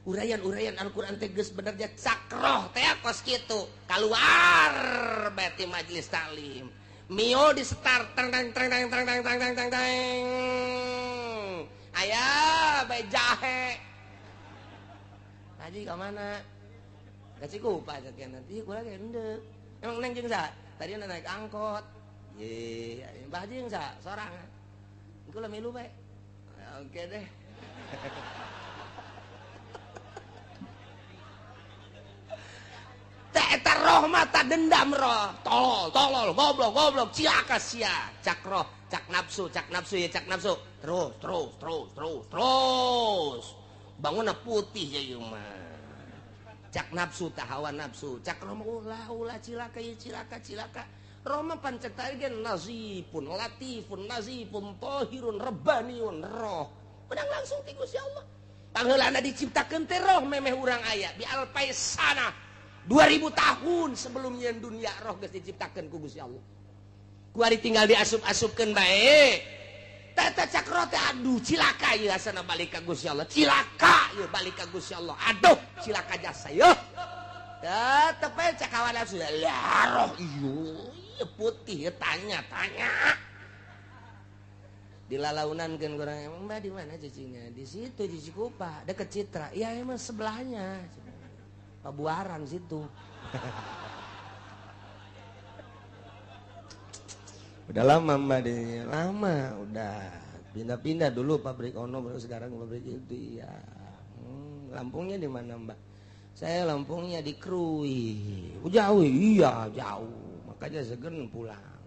A: urayan Al-Qur'an teh geus bener jasa cak roh teh kos kitu kaluar bae ti majelis taklim Mio di start teng ayah bayi jahe haji ke mana kasih kupa sekian nanti gue lagi endek emang neng jeung sa tadi naik angkot ye mbah haji jeung sa sorang gue lah milu bae oke deh eta roh mata dendam roh tolol goblok cilaka sia cak roh cak nafsu ya cak nafsu terus bangunna putih ya ieu mah cak nafsu tah hawa nafsu cak roh ulah cilaka roh mah pancet gen nazifun latifun nazifun tahirun rabbaniun roh pedang langsung ti Gusti Allah pangheulana diciptakeun teh roh memeh urang aya di alpaisana 2000 tahun sebelumnya dunia roh geus diciptakeun ku Gusti Allah. Ku ari tinggal diasup-asupkeun bae. Tata cakro teh aduh cilaka ieu asana balik ka Gusti Allah. Cilaka ieu balik ka Gusti Allah. Aduh cilaka jasa yeuh. Tetep we cakawan sudah lah roh ieu putih tanya. Dilalaunan-keun urang emang Mbak di mana cicinya? Di situ di Cikupa, dekat Citra. Ya emang sebelahnya. Pabuaran situ. Udah lama Mbak di lama udah pindah dulu pabrik ono baru sekarang pabrik itu ya. Lampungnya di mana Mbak? Saya Lampungnya di Krui. Jauh iya jauh makanya segen pulang.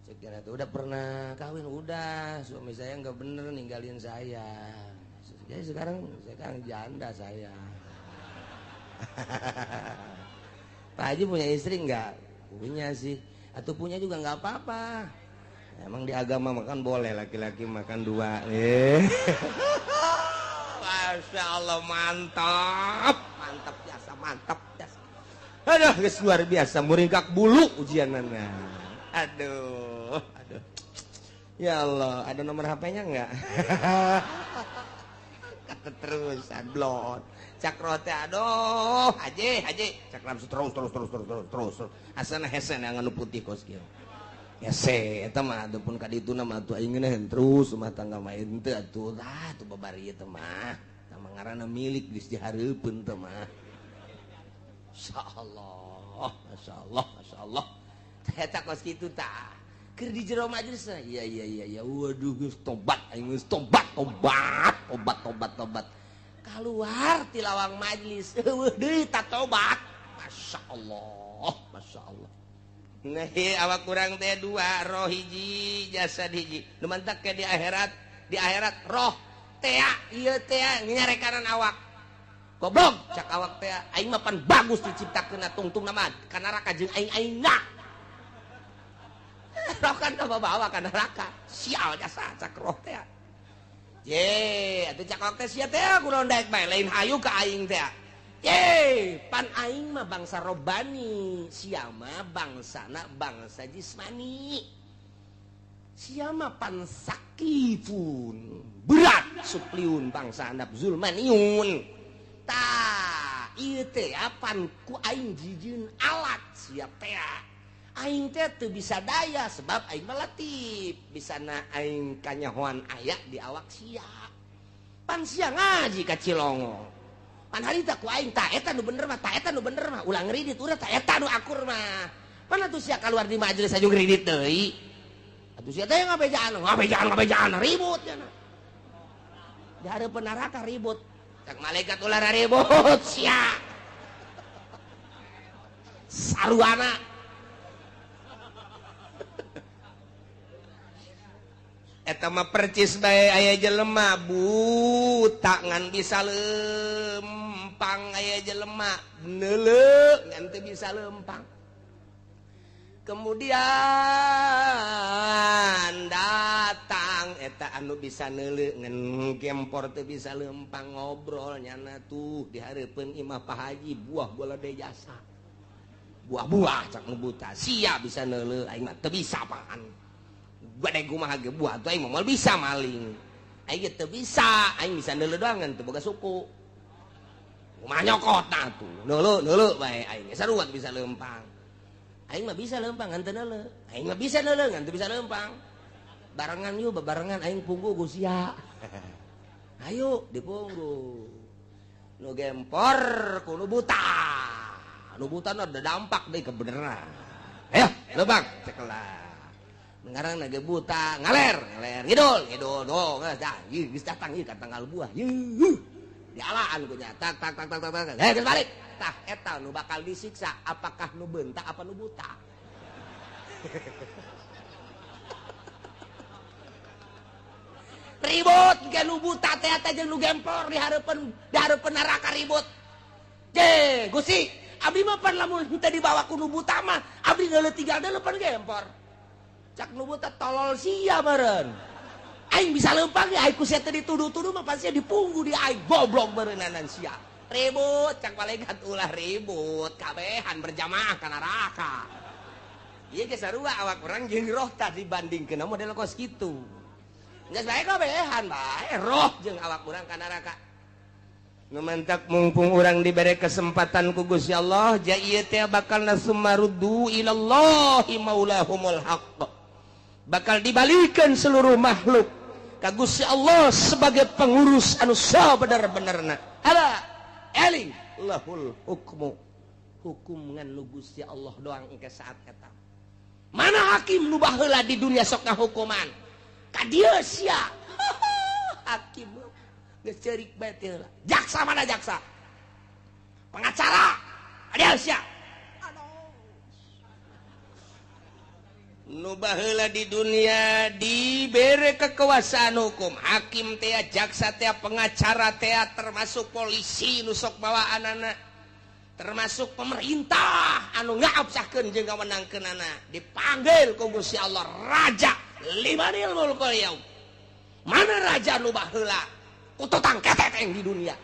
A: Sekira itu udah pernah kawin udah suami saya nggak bener ninggalin saya. Jadi sekarang janda saya. Pak Haji punya istri enggak? Punya sih. Atau punya juga enggak apa-apa. Emang di agama makan boleh laki-laki makan 2. Masya Allah mantap mantap jasa. Aduh guys luar biasa muringkak bulu ujianana. Aduh. Ya Allah ada nomor HP-nya enggak? Kata terus adlon. Cakro teh aduh haji cak nafsu terus asana hesen yang anu putih kos kieu hese eta mah atuh pun ka ditu mah atuh aing terus rumah tangga mah henteu atuh tah tuh babari eta mah ngaranna milik geus dihareupeun teh mah. Masyaallah, masyaallah, masyaallah. Eta kos kitu tah. Keur di jero majelis. Iya. Waduh geus tobat aing geus tobat. Keluar ti lawang majelis. Eueuh deui tak tobat. Masyaallah, masyaallah. Nah, awak kurang teh dua, roh hiji, jasad hiji. Nu mantak ke di akhirat roh teh ieu teh nyarekanan awak. Goblok cak awak teh aing mah pan bagus diciptakeun tungtung nama ka neraka jeung aing-aingna. Roh kan bawa ka neraka. Sial jasa cak roh teh. Ye, atuh cak awak teh sia teh kunaon daek bae lain hayu ka aing teh. Ye, pan aing mah bangsa robani, sia mah bangsana bangsa jismani. Sia mah pan sakifun, berat supliun bangsa andap zulmaniun. Tah, ieu teh pan ku aing jijieun alat sia teh. Aing teh teu bisa daya sebab aing mah latif, bisana aing kanyahoan aya di awak sia. Pan sia ngaji ka Cilongo. Pan harita ku aing tah eta nu bener mah, ulang ngridit urang tah eta nu akur mah. Pan atuh sia kaluar di majelis aju ngridit deui. Atuh sia teh ngabejaan ribut cenah. Di hareupeun neraka ribut. Cak malaikat ulah ribut sia. Saruana. Eta mah percis bae aya jelema buta ngan bisa lempang aya jelema neuleuh ngan teu bisa lempang. Kemudian datang eta anu bisa neuleuh ngan gempor teu bisa lempang ngobrol nyana tuh di hareupeun imah Pak Haji buah bola de jasa. Buah-buah cak nu buta sia bisa neuleuh aing mah teu bisa apaan. Gede kumaha ge buah tuh aing moal bisa maling. Aing teu bisa, aing bisa neuleuh doang ngan teu boga suku. Kumaha nyokotna tuh. Neuleuh bae aing saruat bisa lempang. Aing mah bisa lempang ngan teu neuleuh. Aing mah bisa neuleuh ngan teu bisa lempang. Barengan yuk bebarengan aing punggu ku sia. Ayo dipunggu. Nu gempor ku nu buta. Nu buta na ada dampak deui kebeneran. Ayo, lempang cekelah. Ngarang lagi buta ngaler ngidul doh dah geus datang ieu ka tanggal buah dialaan ku nya tak geus balik tah eta nu bakal disiksa apakah nu beuntak apa nu buta. Ribut ge nu buta teh eta jeung nu gempor di hareupeun neraka ribut. Je Gusti abdi mah pan lamun teu dibawa ku nu buta mah abdi deuleuh tinggal deuleuh pan gempor. Cak nu buta tolol sia meureun. Aing bisa lempang ya aing ku sia teh dituduh-tuduh mah pasti dipunggu di aing goblok beureunanan sia. Ribut cak malaikat ulah ribut kabehan berjamaah ka neraka. Ieu ge sarua awak urang jeung roh tah dibandingkeun model kos kitu. Geus bae kabehan bae roh jeung awak urang ka neraka. Nu mantak mumpung urang dibere kesempatan ku Gusti Allah ja ieu teh bakal nasumaruddu ilallahi maulahumul haqq. Bakal dibalikan seluruh makhluk ka Gusti Allah sebagai pengurus anu sabener-benerna. Ala eling lahul hukmu. Hukum ngan nu Gusti Allah doang engke saat eta. Mana hakim nu baheula di dunia sok ngahukuman? Ka dieu sia. Hakim geus ceurik bae teh heula. Jaksa mana jaksa? Pengacara. Adieu sia. Nu baheula di dunia dibere kekuasaan hukum hakim teh jaksa teh pengacara teh termasuk polisi nu sok bawaanana termasuk pemerintah anu ngabsahkeun jeung ngawenangkeunana dipanggil ku Gusti Allah raja limanil mulkul yaum. Mana raja nu baheula ku tutang keteteng di dunia?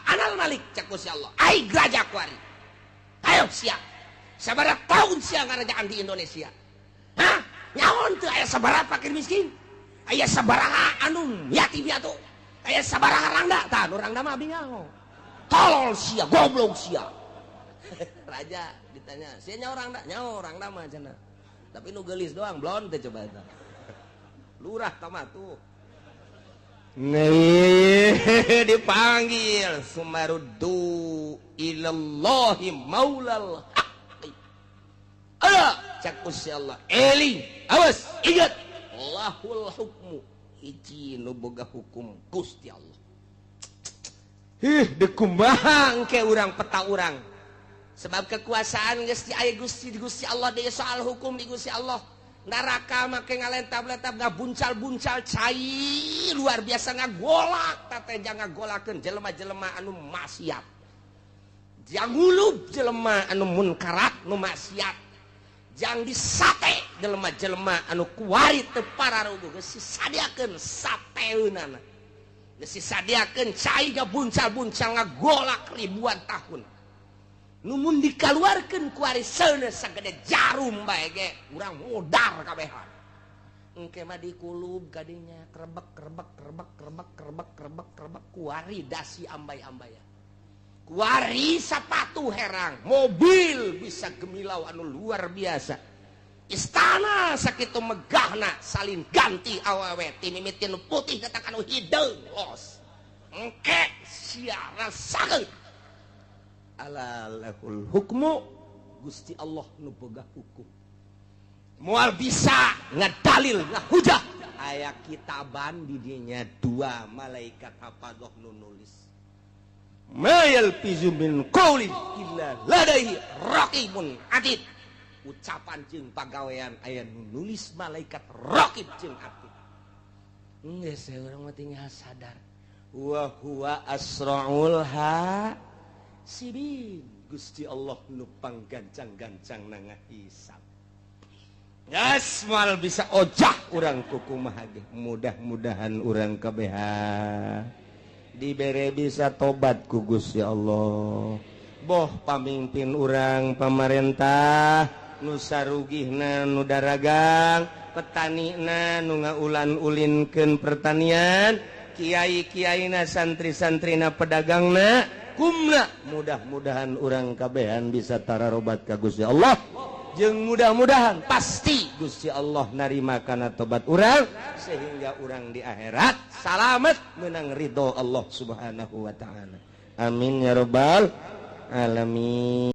A: Anal Malik cek Gusti Allah ai raja kuari. Ayo sia sabaraha tahun sia ngarajaan di Indonesia. Nyaon teu aya sabaraha fakir miskin, aya sabaraha anu yatim piatu, aya sabaraha rangda, tah nu rangda mah abdi ngaho. Tolol sia, goblok sia. Raja ditanya, "Sia nyaho rangda?" "Nyaho rangda mah cenah." Tapi nu geulis doang blon teh coba eta. Lurah tah mah tuh. dipanggil sumaruddu ilallahi maulal haqqi. Cak Gusti Allah eling awas ingat lahul hukmu hiji nu boga hukum Gusti Allah. Dekumbah engke urang peta urang sebab kekuasaan geus di aya Gusti Allah deui soal hukum di Gusti Allah. Neraka make ngalentab-lentab ngabuncal-buncal cai luar biasa ngagolak teh jangan ngagolakeun jelema-jelema anu maksiat. Jang ngulub jelema anu munkarat nu maksiat. Jang disate jelema-jelema anu kuari teu pararugu geus disadiakeun sateunana. Geus disadiakeun cai ngabuncal-buncal ngagolak ribuan tahun. Numun dikaluarkeun ku ari seuneu sagede jarum bae ge urang modar kabehan. Engke mah dikulub gadinya krebek kuari dasi ambai-ambaya. Kuari sapatu herang, mobil bisa gemilau anu luar biasa. Istana sakitu megahna salin ganti awewe ti mimiti nu putih datang anu hideung los. Engke sia rasakeun alalahul hukmu Gusti Allah nu boga hukum moal bisa ngadalil ngahujah aya kitaban di dinya dua malaikat hafazoh nu nulis mayal pizu min qaulin illa ladaihi raqibun atid ucapan jeung pagawean aya nu nulis malaikat raqib jeung atid geus urang mah tinggal sadar wa huwa asraul sibin Gusti Allah nu panggancang-gancang nangah hisab. Gas moal bisa ojah urang kukumaha ge. Mudah-mudahan urang kabeha dibere bisa tobat ku Gusti Allah. Boh pamimpin urang pamarentah nu sarugihna nu daragang, petanina nu ngaulan-ulinkeun pertanian, kiai-kiaina santri-santrina pedagangna kumna mudah-mudahan urang kabehan bisa tararobat ka Gusti Allah jeung mudah-mudahan pasti Gusti Allah narima kana tobat urang sehingga urang di akhirat salamet meunang ridho Allah Subhanahu wa taala. Amin ya rabbal alamin.